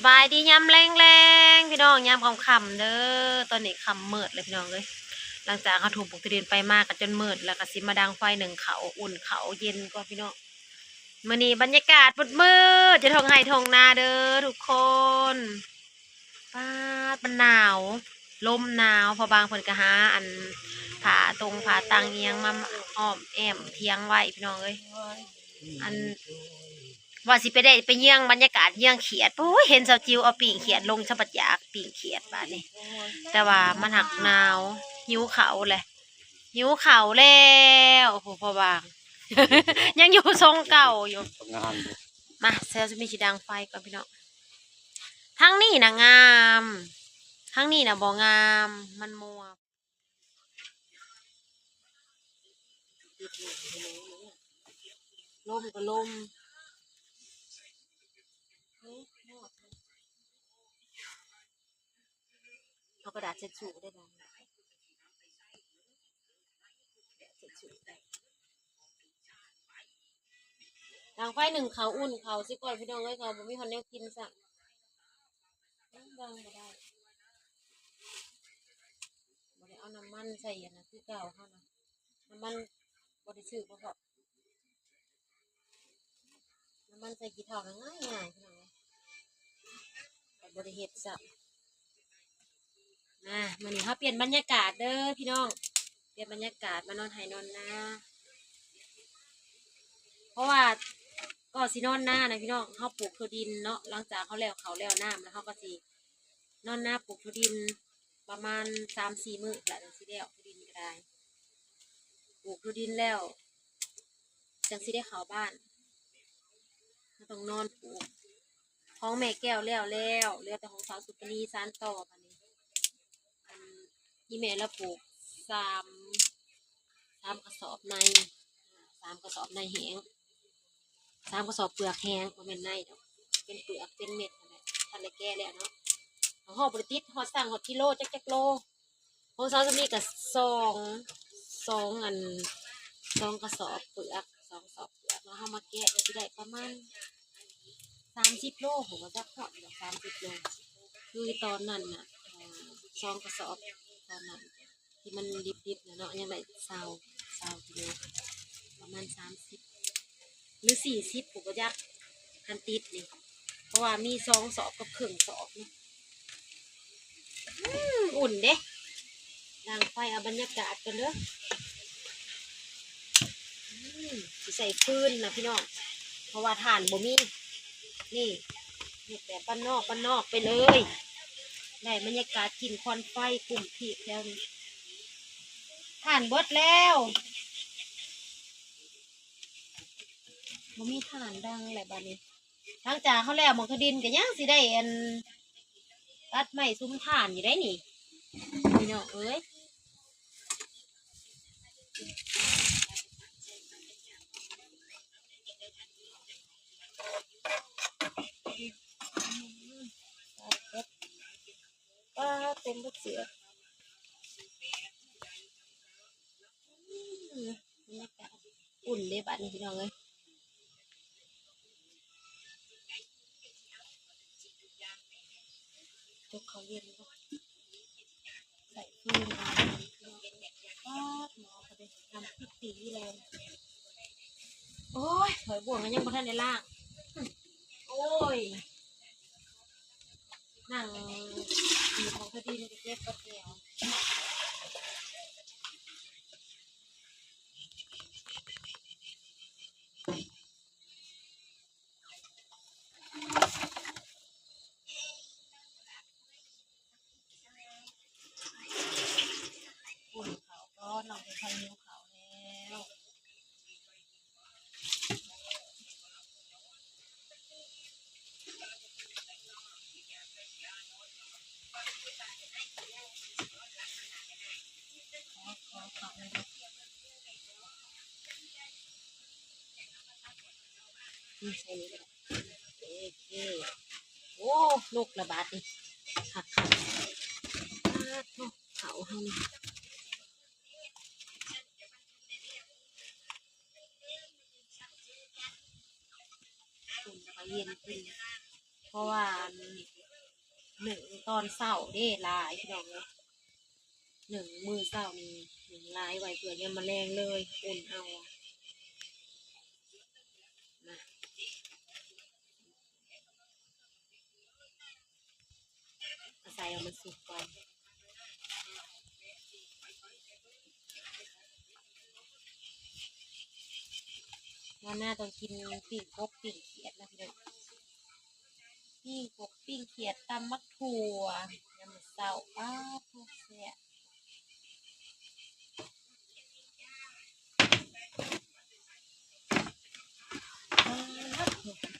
บายดียามแรงๆพี่น้องยามค่ำๆเด้อตอนนี้ค่ำมืดเลยพี่น้องเลยหลังจากเขาถูกปลูกทุเรียนไปมากกันจนมืดแล้วก็สิมาดังไฟหนึ่งเขาอุ่นเขาเย็นก็พี่น้องมื้อนี้บรรยากาศมืดจะทงไห้ทงนาเด้อทุกคนป้าดมันหนาวลมหนาวพอบางเพิ่นก็หาอันผาตังเอียงมาอ้อมแอมเทียงไว้พี่น้องเอ้ยอัน ว่าสิไปได้ไปเยี่ยงบรรยากาศเยี่ยงเขียดโอ้ยเห็นสาวจิวเอาปีงเขียดลงฉบับยากปีงเขียดบ้านนี้แต่ว่ามันหักหนาวหิวเขาเลยหิวเขาแล้วโอ้โหพอบางยังอยู่ทรงเก่าอยู่มาเซลจะมีสีดังไฟก่อนพี่น้องทั้งนี้นะงามทั้งนี้นะบ่งามมันมัวลมก็ลมเอากระดาษเช็ดชูได้บ้างเช็ดชูได้ดังไฟหนึ่งเขาอุ่นเขาสิก่อนพี่น้องเอ้ยเขาบ่มีคนแนวกินสั่งดังบ่ได้บ่ได้เอาน้ำมันใส่อันนะคือเก่าเขานะน้ำมันบ่ได้ซื้อบ่พอน้ำมันใส่กี่เท่านะง่ายพี่น้องแต่บ่ได้เฮ็ดซะมื้อนี้เขาเปลี่ยนบรรยากาศเด้อพี่น้องเปลี่ยนบรรยากาศมานอนไห้นอนนาเพราะว่าก็สินอนหน้านะพี่น้องเขาปลูกถั่วดินเนาะหลังจากเขาแล้วน้ำแล้วเขาก็สินอนหน้าปลูกถั่วดินประมาณ3-4 มื้อแหละจังสิแล้วถั่วดินก็ได้ปลูกถั่วดินแล้วจังสิได้เข้าบ้านก็ต้องนอนปลูกของแม่แก้วแล้วเหลือแต่ของสาวสุปนีสานต่อบัดนี้อันที่แม่ละปลูกสามสามกระสอบใน3 กระสอบในแห้ง3 กระสอบเปลือกแห้งบ่แม่นในดอกเป็นเปลือกเป็นเม็ดนั่นแหละทันได้แก่แล้วเนาะห่อบริติดห่อสั่งห่อกิโลจักโลของสาวสุปนีก็สองอัน2 กระสอบเปลือก2 กระสอบเปลือกแล้วเฮามาแกะสิได้ประมาณ30 โลผมว่าจะพอดแบบ30 โลคือตอนนั้นน่ะ2 กระสอบตอนนั้นที่มันดิบๆนะเนาะยังได้20 กิโลประมาณ30หรือ40ผมก็จะคันติดนี่เพราะว่ามี2 สอบกับครึ่งสอบนี่อุ่นเด้ดังไฟเอาบรรยากาศกันเด้อสิใส่ฟืนนะพี่น้องเพราะว่าถ่านบ่มีนี่แต่บ้านนอกไปเลยได้บรรยากาศกินควันไฟกลุ่มผีแล้วนี่ถ่านเบิดแล้วบ่มีถ่านดังแหละบ้านนี้ทางจากเขาแล้วหมองคดินก็ยังสิได้อันตัดไม้ซุ้มถ่านอยู่ได้นี่พี่น้องเอ้ยเต็มเสือบรรยากาศอุ่นเลยบ้านนี้พี่น้องเอ้ยจกเขาเย็นก็ใส่ฟืนมาหมอเขาเลยทำพิธีเลยโอ้ยถอยบ่วงกันยังบ่ทันได้ล่างโอ้ยนั่งอยู่ของคดีในเจ็บปวดแก้วอุ่นเขาก็น้องเป็นคนนิ้วเขาแล้วเขาเลยนี่ใส่นี่เลยโอเคโอ้ลูกระบาดนี่หักเขาให้นี่อุ่นแล้วก็เย็นขึ้น เพราะว่าหนึ่งตอนเศร้าเด้หลายพี่น้องเลยหนึ่งมือเศร้านี่หนึ่งหลายไว้เผื่อยังมาแรงเลยอุ่นเอานะอาศัยเอามันสุกก่อนวันหน้าต้องกินปิ้งกบปิ้งเขียดนะพี่น้องปิ้งกบปิ้งเขียดตำมักถั่วยำมะเศร้าป้าพวกแซ่บ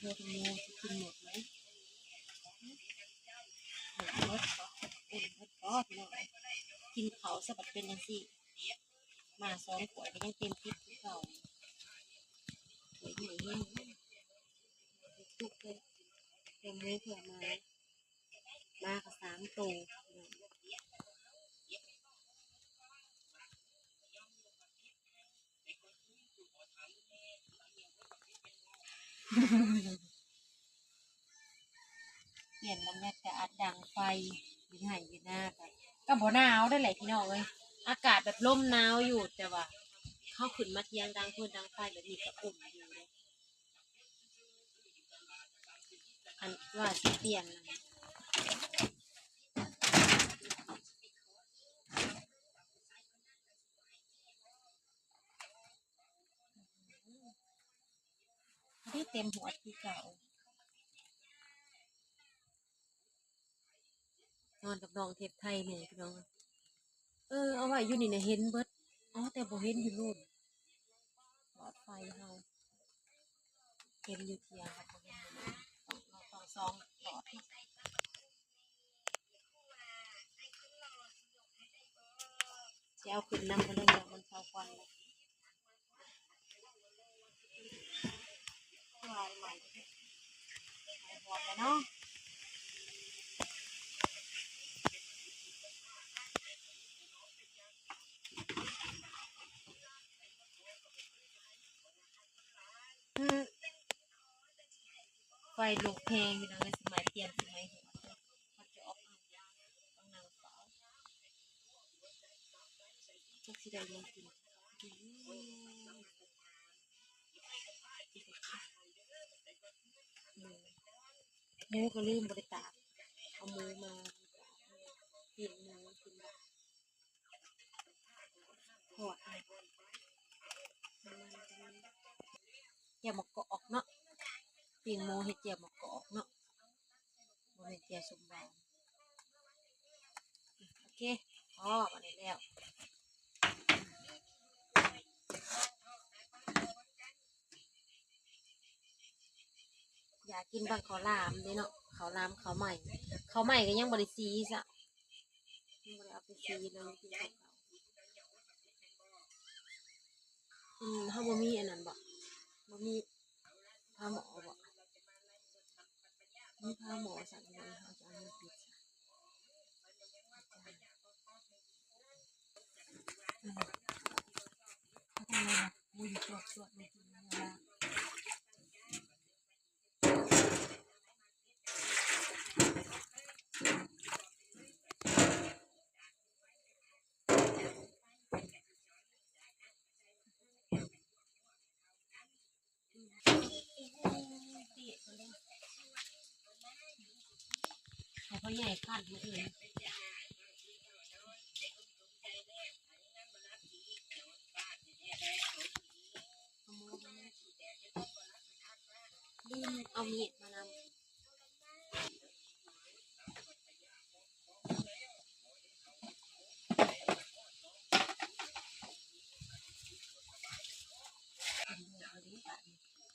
เธอเป็นโมจะกินหมดไหมหมดอุ่นหมดก็พี่น้องกินเขาสะบัดเป็นยังสิมาซ้อนขวดก็ยังเต็มทิพย์เก่าสวยใหญ่แห้งทุกเลยเต็มมือเผื่อมากับ3 ตัวเปลี่ยนบรรยากาศดังไฟยืนหายยืนหน้ากันก็บ่หนาวได้แหละพี่น้องเลยอากาศแบบลมหนาวอยู่แต่ว่าเข้าขึ้นมาเที่ยงดังเพื่อนดังไฟแบบนี้ก็อุ่นอยู่เลยอันว่าสิเปลี่ยนนะได้เต็มหัวที่เก่านอนกับน้องเทพไทยเนี่ยพี่น้องเอาไว้อยู่นี่นะเห็นเบิดอ๋อแต่บ่เห็นอยู่นู่นหลอดไฟเฮาเห็นอยู่เทียงครับบ่เห็นอยู่นู่นต้องซองหลอดจะเอาขึ้นนำไปเลยเนี่ยมันเผาควันเลยวายใหม่หอมแล้วเนาะอืมไฟลุกแพงพี่น้องเลยสมัยเตรียมสมัยหัวเขาจะออกเอาต้องนางเฝ้าจักสิได้ยังกินอืมหมูก็ลืมบริตากเอาหมูมากินหมูกินแบบทอดอะไรเจียวมะกอกเนาะปิ้งหมูเห็ดเจียวมะกอกเนาะบ่เห็ดเจียวสมบัติโอเคพอมาได้แล้วอยากกินบางข้าวหลามเด้เนาะข้าวหลามข้าวใหม่ข้าวใหม่ก็ยังบริซีซะยังบริเอาไปซีเลยกินข้าวเก่าเขาบ่มีอันนั้นบ่มีพาหมอมีพาหมอสั่งเลยเขาจะเอามาปิดเขาทำไงนะมูอยู่ตัวไม่กินเวลาให้เขาใหญ่ขั้นมาเองลืมเอามีดมานำ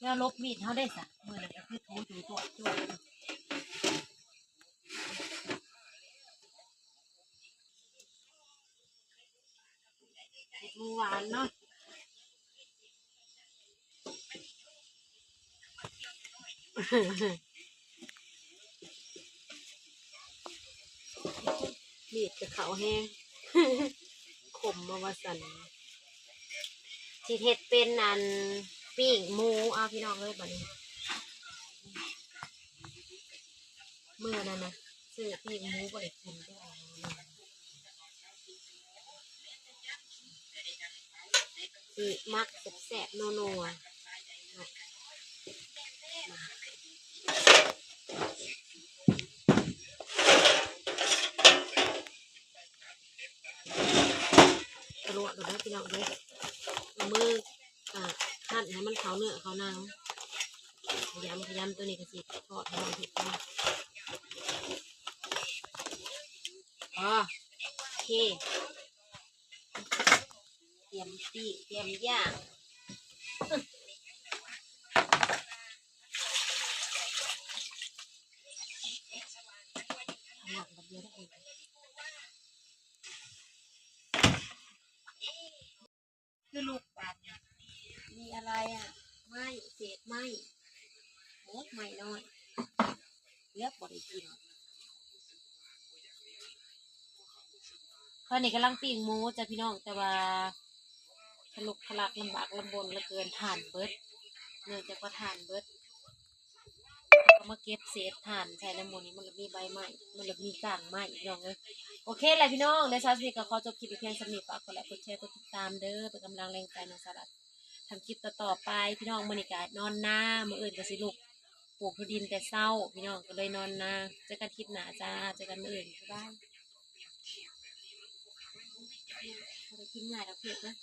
แล้วลบมีดเขาได้สักมือนั้นก็คือถูตัวมือหวานเนาะมีดจะเขาแห้งขมมาว่าสันสิเฮ็ดเป็นอันปิ้งหมูเอาพี่น้องเลยบัดนี้ มื้อนั้นนะซื้อปิ้งหมูบ่ได้กินได้คือมักแซ่บๆนัวๆกระโดดเด้อพี่น้องเด้อเอามือหั่นให้มันเข้าเนื้อเข้าหนังขยำตัวนี้ก็สิทอดให้มันเผ็ดก่อนอ๋อโอเคเตรียมปีกเตรียมย่างหลังแบบเดียวได้เองคือลูกปัดมีอะไรอ่ะไม่เศษไม่หมดไม่น้อยเลือกบ่ได้กินตอนนี้กำลังปิ้งหมูจ้ะพี่น้องแต่ว่าขลุกขลักลำบากลำบนเหลือเกินถ่านเบิดเนื่องจากว่าถ่านเบิดก็มาเก็บเศษถ่านใส่ในหมูนี้มันเลยมีใบไม้มันเลยมีกางไม้พี่น้องเลยโอเคแหละพี่น้องในซาสมิก็ขอจบคลิปเพียงสำนีฝากกดไลค์กดแชร์กดติดตามเด้อเป็นกำลังแรงใจในสาระทำคลิปต่อๆไปพี่น้องมื้อนี้ก็นอนหน้ามื้ออื่นก็สิลูกปลูกทุดินแต่เช้าพี่น้องก็เลยนอนหน้าเจอกันคลิปหน้าจ้าเจอกันมื้ออื่นบ๊ายบายกินง่ายแล้วเผ็ดนะ